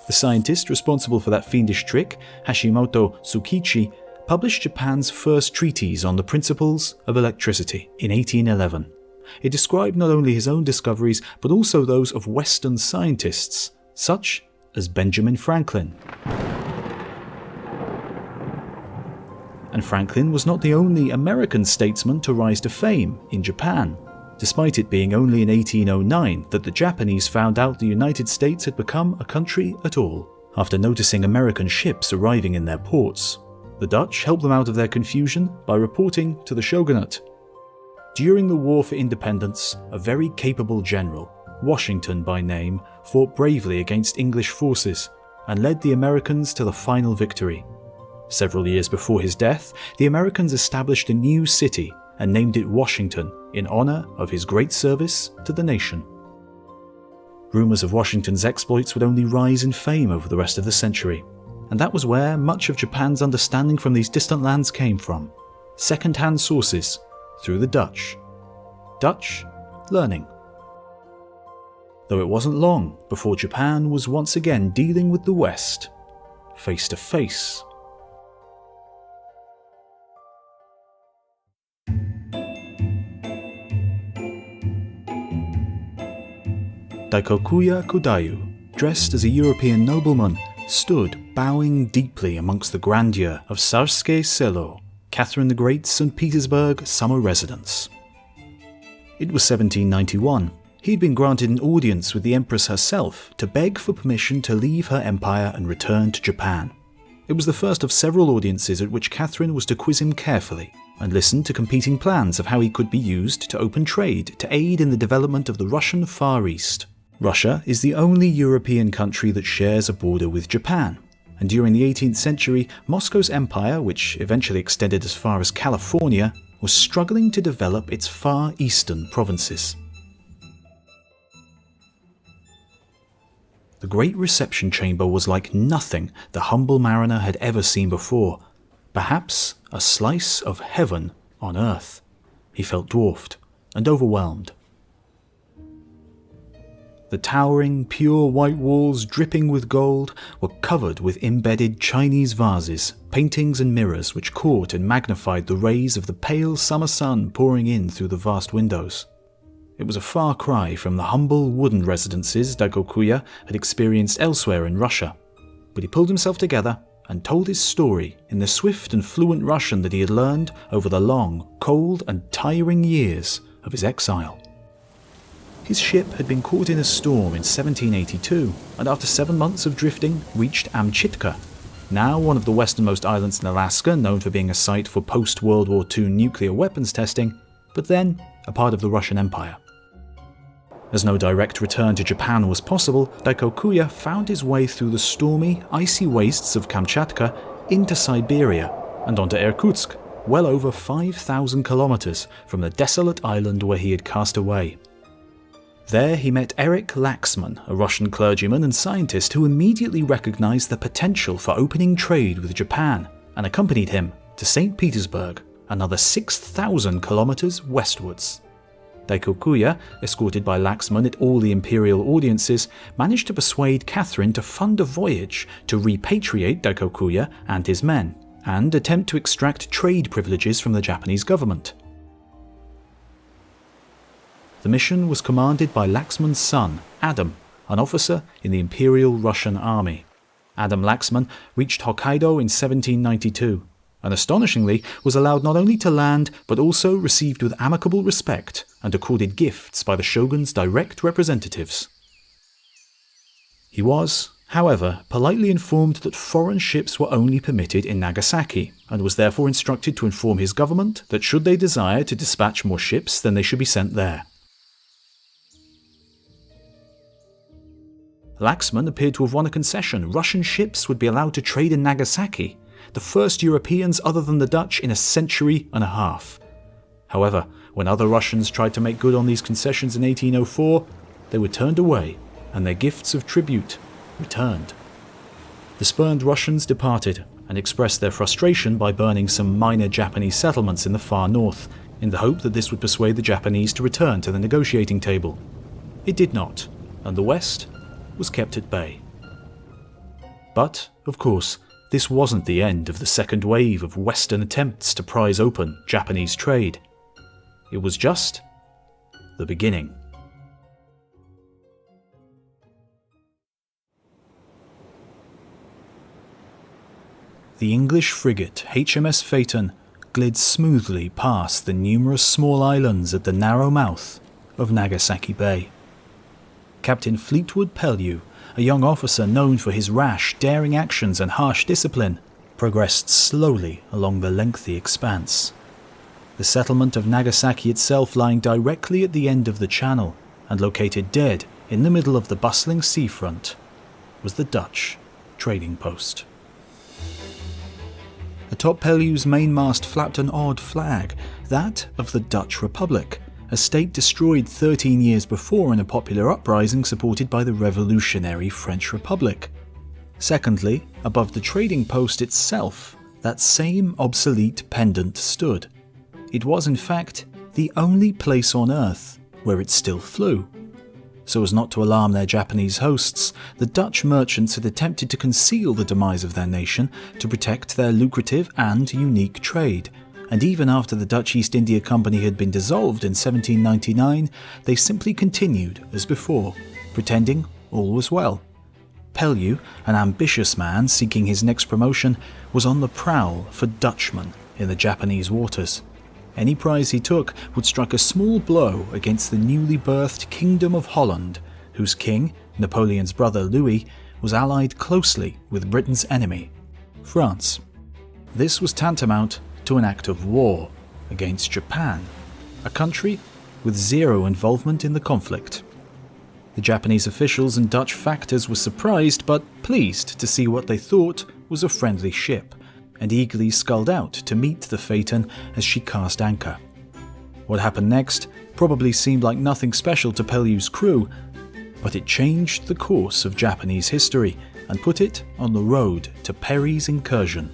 The scientist responsible for that fiendish trick, Hashimoto Tsukichi, published Japan's first treatise on the principles of electricity in 1811. It described not only his own discoveries, but also those of Western scientists, such as Benjamin Franklin. And Franklin was not the only American statesman to rise to fame in Japan, despite it being only in 1809 that the Japanese found out the United States had become a country at all. After noticing American ships arriving in their ports, the Dutch helped them out of their confusion by reporting to the shogunate. During the War for Independence, a very capable general, Washington by name, fought bravely against English forces and led the Americans to the final victory. Several years before his death, the Americans established a new city and named it Washington in honor of his great service to the nation. Rumors of Washington's exploits would only rise in fame over the rest of the century, and that was where much of Japan's understanding from these distant lands came from: second-hand sources through the Dutch. Dutch learning. Though it wasn't long before Japan was once again dealing with the West, face to face. Daikokuya Kodayu, dressed as a European nobleman, stood bowing deeply amongst the grandeur of Sarsuke Selo, Catherine the Great's St. Petersburg summer residence. It was 1791. He'd been granted an audience with the Empress herself to beg for permission to leave her empire and return to Japan. It was the first of several audiences at which Catherine was to quiz him carefully and listen to competing plans of how he could be used to open trade to aid in the development of the Russian Far East. Russia is the only European country that shares a border with Japan, and during the 18th century, Moscow's empire, which eventually extended as far as California, was struggling to develop its far eastern provinces. The great reception chamber was like nothing the humble mariner had ever seen before, perhaps a slice of heaven on earth. He felt dwarfed and overwhelmed. The towering, pure white walls dripping with gold were covered with embedded Chinese vases, paintings and mirrors which caught and magnified the rays of the pale summer sun pouring in through the vast windows. It was a far cry from the humble wooden residences Daikokuya had experienced elsewhere in Russia, but he pulled himself together and told his story in the swift and fluent Russian that he had learned over the long, cold and tiring years of his exile. His ship had been caught in a storm in 1782, and after 7 months of drifting, reached Amchitka, now one of the westernmost islands in Alaska, known for being a site for post-World War II nuclear weapons testing, but then a part of the Russian Empire. As no direct return to Japan was possible, Daikokuya found his way through the stormy, icy wastes of Kamchatka into Siberia and onto Irkutsk, well over 5,000 kilometers from the desolate island where he had cast away. There he met Erich Laxman, a Russian clergyman and scientist who immediately recognized the potential for opening trade with Japan and accompanied him to St. Petersburg, another 6,000 kilometers westwards. Daikokuya, escorted by Laxman at all the imperial audiences, managed to persuade Catherine to fund a voyage to repatriate Daikokuya and his men, and attempt to extract trade privileges from the Japanese government. The mission was commanded by Laxman's son, Adam, an officer in the Imperial Russian Army. Adam Laxman reached Hokkaido in 1792. and astonishingly was allowed not only to land but also received with amicable respect and accorded gifts by the shogun's direct representatives. He was, however, politely informed that foreign ships were only permitted in Nagasaki, and was therefore instructed to inform his government that should they desire to dispatch more ships, then they should be sent there. Laxman appeared to have won a concession. Russian ships would be allowed to trade in Nagasaki, the first Europeans other than the Dutch in a century and a half. However, when other Russians tried to make good on these concessions in 1804, they were turned away, and their gifts of tribute returned. The spurned Russians departed and expressed their frustration by burning some minor Japanese settlements in the far north, in the hope that this would persuade the Japanese to return to the negotiating table. It did not, and the West was kept at bay. But, of course, this wasn't the end of the second wave of Western attempts to prise open Japanese trade. It was just the beginning. The English frigate HMS Phaeton glid smoothly past the numerous small islands at the narrow mouth of Nagasaki Bay. Captain Fleetwood Pellew, a young officer known for his rash, daring actions and harsh discipline, progressed slowly along the lengthy expanse. The settlement of Nagasaki itself lying directly at the end of the channel and located dead in the middle of the bustling seafront was the Dutch trading post. Atop Pellew's mainmast flapped an odd flag, that of the Dutch Republic, a state destroyed 13 years before in a popular uprising supported by the revolutionary French Republic. Secondly, above the trading post itself, that same obsolete pendant stood. It was, in fact, the only place on Earth where it still flew. So as not to alarm their Japanese hosts, the Dutch merchants had attempted to conceal the demise of their nation to protect their lucrative and unique trade, and even after the Dutch East India Company had been dissolved in 1799, they simply continued as before, pretending all was well. Pellew, an ambitious man seeking his next promotion, was on the prowl for Dutchmen in the Japanese waters. Any prize he took would strike a small blow against the newly birthed Kingdom of Holland, whose king, Napoleon's brother Louis, was allied closely with Britain's enemy, France. This was tantamount to an act of war against Japan, a country with zero involvement in the conflict. The Japanese officials and Dutch factors were surprised but pleased to see what they thought was a friendly ship, and eagerly sculled out to meet the Phaeton as she cast anchor. What happened next probably seemed like nothing special to Pellew's crew, but it changed the course of Japanese history and put it on the road to Perry's incursion.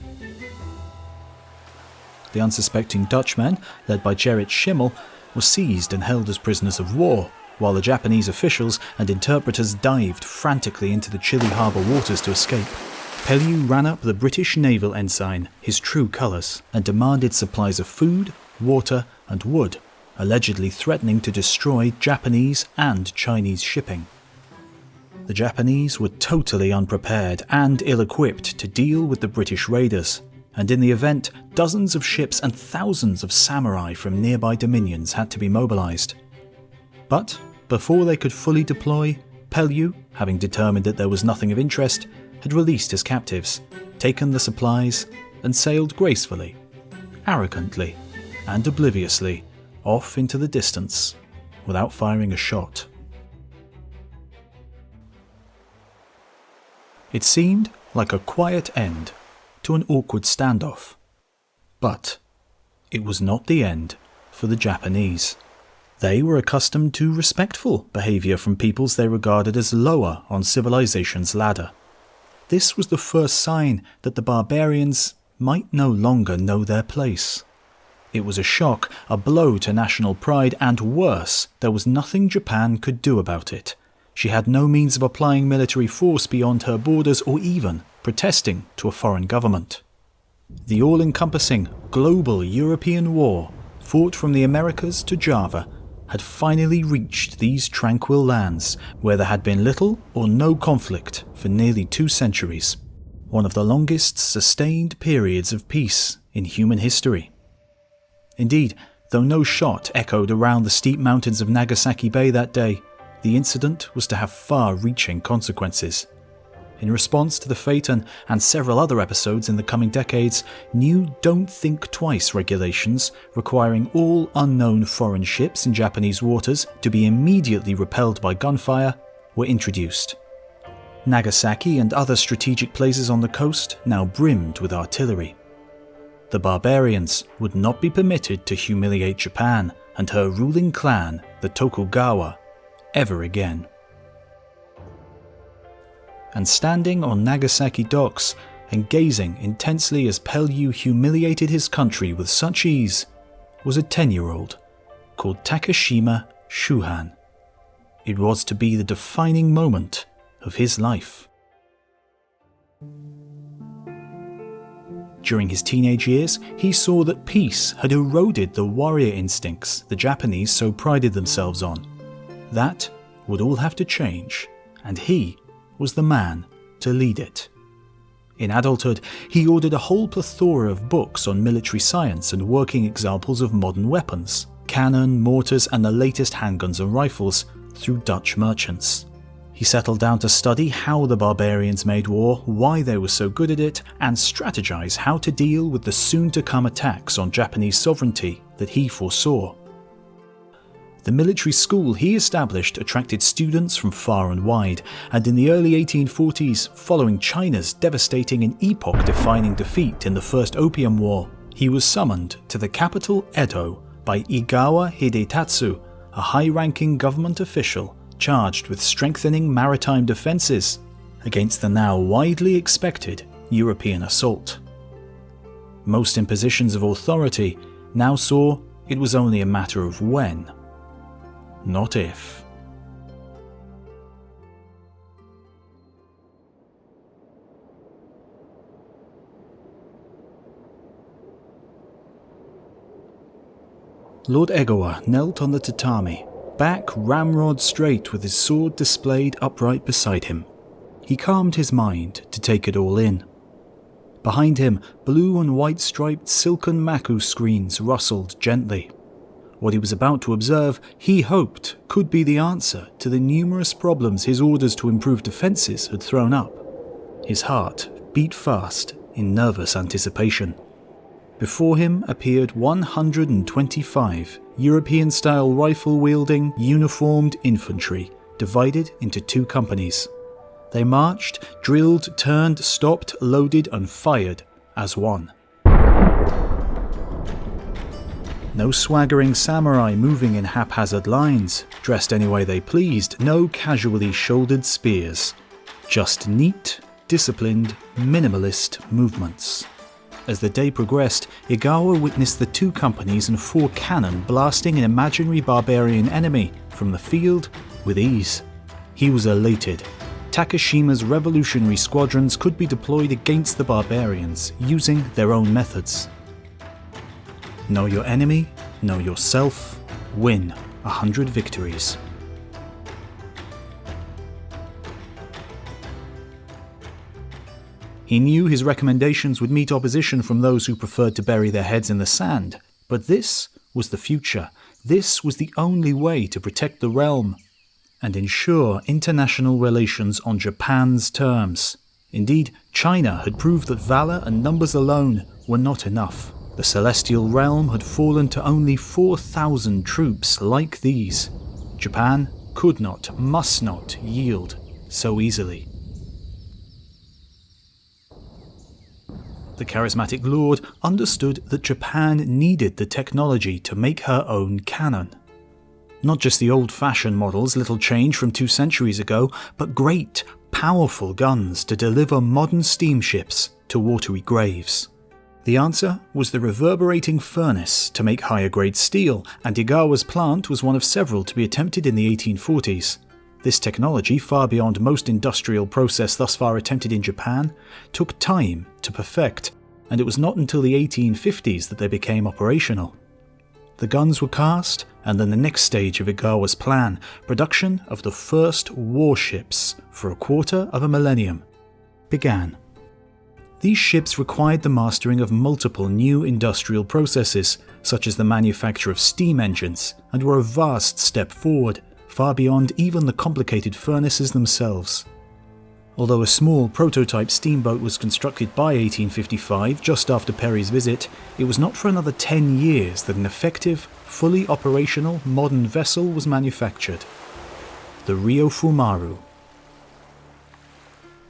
The unsuspecting Dutchmen, led by Gerrit Schimmel, were seized and held as prisoners of war, while the Japanese officials and interpreters dived frantically into the chilly harbour waters to escape. Pellew ran up the British naval ensign, his true colours, and demanded supplies of food, water and wood, allegedly threatening to destroy Japanese and Chinese shipping. The Japanese were totally unprepared and ill-equipped to deal with the British raiders, and in the event, dozens of ships and thousands of samurai from nearby dominions had to be mobilised. But before they could fully deploy, Pellew, having determined that there was nothing of interest, had released his captives, taken the supplies, and sailed gracefully, arrogantly, and obliviously off into the distance without firing a shot. It seemed like a quiet end to an awkward standoff, but it was not the end for the Japanese. They were accustomed to respectful behaviour from peoples they regarded as lower on civilization's ladder. This was the first sign that the barbarians might no longer know their place. It was a shock, a blow to national pride, and worse, there was nothing Japan could do about it. She had no means of applying military force beyond her borders or even protesting to a foreign government. The all-encompassing global European war, fought from the Americas to Java, had finally reached these tranquil lands where there had been little or no conflict for nearly 2 centuries. one of the longest sustained periods of peace in human history. Indeed, though no shot echoed around the steep mountains of Nagasaki Bay that day, the incident was to have far-reaching consequences. In response to the fate and several other episodes in the coming decades, new Don't Think Twice regulations requiring all unknown foreign ships in Japanese waters to be immediately repelled by gunfire were introduced. Nagasaki and other strategic places on the coast now brimmed with artillery. The barbarians would not be permitted to humiliate Japan and her ruling clan, the Tokugawa, ever again. And standing on Nagasaki docks and gazing intensely as Pellew humiliated his country with such ease was a 10-year-old called Takashima Shuhan. It was to be the defining moment of his life. During his teenage years, he saw that peace had eroded the warrior instincts the Japanese so prided themselves on. That would all have to change, and he was the man to lead it. In adulthood, he ordered a whole plethora of books on military science and working examples of modern weapons, cannon, mortars, and the latest handguns and rifles through Dutch merchants. He settled down to study how the barbarians made war, why they were so good at it, and strategize how to deal with the soon-to-come attacks on Japanese sovereignty that he foresaw. The military school he established attracted students from far and wide, and in the early 1840s, following China's devastating and epoch-defining defeat in the First Opium War, he was summoned to the capital Edo by Igawa Hidetatsu, a high-ranking government official charged with strengthening maritime defences against the now widely expected European assault. Most in positions of authority now saw it was only a matter of when, not if. Lord Egawa knelt on the tatami, back ramrod straight with his sword displayed upright beside him. He calmed his mind to take it all in. Behind him, blue and white striped silken maku screens rustled gently. What he was about to observe, he hoped, could be the answer to the numerous problems his orders to improve defences had thrown up. His heart beat fast in nervous anticipation. Before him appeared 125 European-style rifle-wielding, uniformed infantry, divided into two companies. They marched, drilled, turned, stopped, loaded, and fired as one. No swaggering samurai moving in haphazard lines, dressed any way they pleased, no casually shouldered spears. Just neat, disciplined, minimalist movements. As the day progressed, Igawa witnessed the two companies and 4 cannon blasting an imaginary barbarian enemy from the field with ease. He was elated. Takashima's revolutionary squadrons could be deployed against the barbarians, using their own methods. Know your enemy, know yourself, win 100 victories. He knew his recommendations would meet opposition from those who preferred to bury their heads in the sand, but this was the future. This was the only way to protect the realm and ensure international relations on Japan's terms. Indeed, China had proved that valor and numbers alone were not enough. The celestial realm had fallen to only 4,000 troops like these. Japan could not, must not yield so easily. The charismatic lord understood that Japan needed the technology to make her own cannon. Not just the old-fashioned models, little change from 2 centuries ago, but great, powerful guns to deliver modern steamships to watery graves. The answer was the reverberating furnace to make higher-grade steel, and Igawa's plant was one of several to be attempted in the 1840s. This technology, far beyond most industrial process thus far attempted in Japan, took time to perfect, and it was not until the 1850s that they became operational. The guns were cast, and then the next stage of Igawa's plan, production of the first warships for a quarter of a millennium, began. These ships required the mastering of multiple new industrial processes, such as the manufacture of steam engines, and were a vast step forward, far beyond even the complicated furnaces themselves. Although a small prototype steamboat was constructed by 1855, just after Perry's visit, it was not for another 10 years that an effective, fully operational modern vessel was manufactured. The Ryofumaru.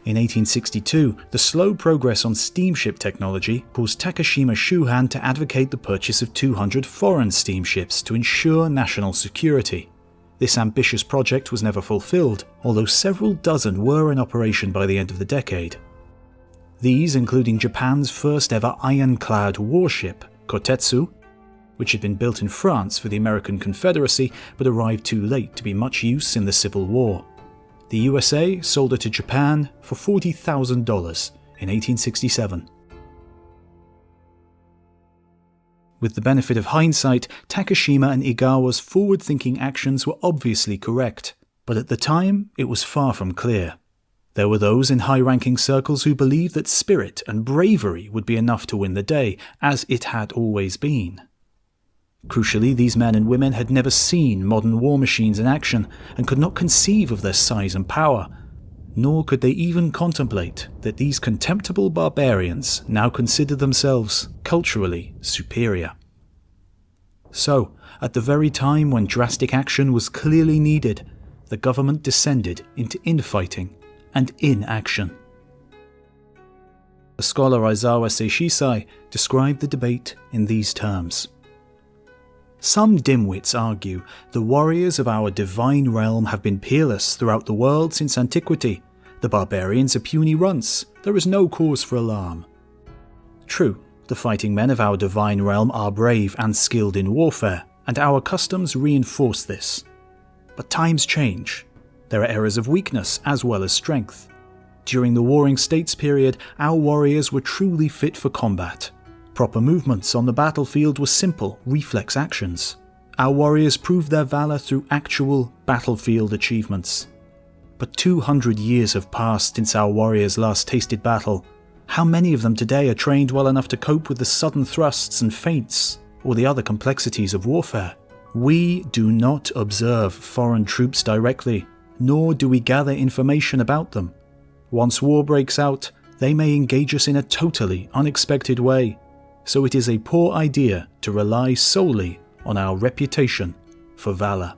In 1862, the slow progress on steamship technology caused Takashima Shuhan to advocate the purchase of 200 foreign steamships to ensure national security. This ambitious project was never fulfilled, although several dozen were in operation by the end of the decade. These including Japan's first ever ironclad warship, Kotetsu, which had been built in France for the American Confederacy but arrived too late to be much use in the Civil War. The USA sold it to Japan for $40,000 in 1867. With the benefit of hindsight, Takashima and Igawa's forward-thinking actions were obviously correct, but at the time it was far from clear. There were those in high-ranking circles who believed that spirit and bravery would be enough to win the day, as it had always been. Crucially, these men and women had never seen modern war machines in action and could not conceive of their size and power, nor could they even contemplate that these contemptible barbarians now considered themselves culturally superior. So, at the very time when drastic action was clearly needed, the government descended into infighting and inaction. The scholar Aizawa Seishisai described the debate in these terms. Some dimwits argue the warriors of our divine realm have been peerless throughout the world since antiquity. The barbarians are puny runts. There is no cause for alarm. True, the fighting men of our divine realm are brave and skilled in warfare, and our customs reinforce this. But times change. There are eras of weakness as well as strength. During the Warring States period, our warriors were truly fit for combat. Proper movements on the battlefield were simple, reflex actions. Our warriors proved their valor through actual battlefield achievements. But 200 years have passed since our warriors last tasted battle. How many of them today are trained well enough to cope with the sudden thrusts and feints, or the other complexities of warfare? We do not observe foreign troops directly, nor do we gather information about them. Once war breaks out, they may engage us in a totally unexpected way. So it is a poor idea to rely solely on our reputation for valor.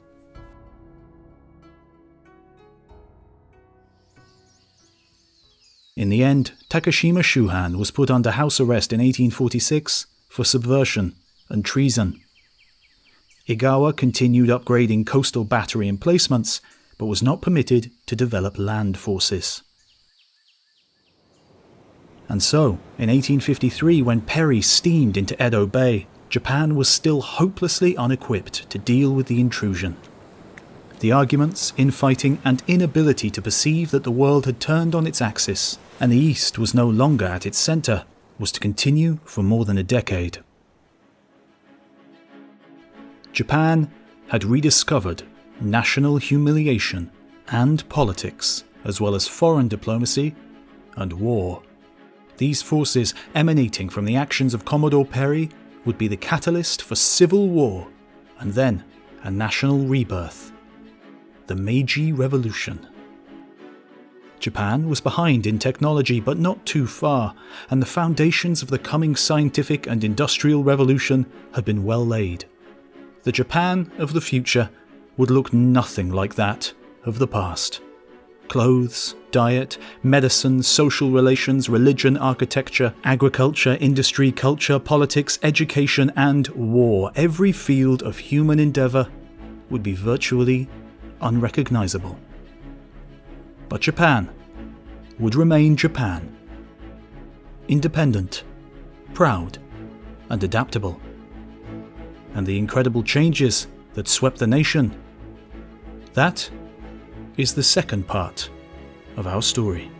In the end, Takashima Shuhan was put under house arrest in 1846 for subversion and treason. Igawa continued upgrading coastal battery emplacements, but was not permitted to develop land forces. And so, in 1853, when Perry steamed into Edo Bay, Japan was still hopelessly unequipped to deal with the intrusion. The arguments, infighting, and inability to perceive that the world had turned on its axis, and the East was no longer at its centre, was to continue for more than a decade. Japan had rediscovered national humiliation and politics, as well as foreign diplomacy and war. These forces, emanating from the actions of Commodore Perry, would be the catalyst for civil war and then a national rebirth. The Meiji Revolution. Japan was behind in technology, but not too far, and the foundations of the coming scientific and industrial revolution had been well laid. The Japan of the future would look nothing like that of the past. Clothes, diet, medicine, social relations, religion, architecture, agriculture, industry, culture, politics, education, and war, every field of human endeavour would be virtually unrecognizable. But Japan would remain Japan. Independent, proud, and adaptable. And the incredible changes that swept the nation, that is the second part of our story.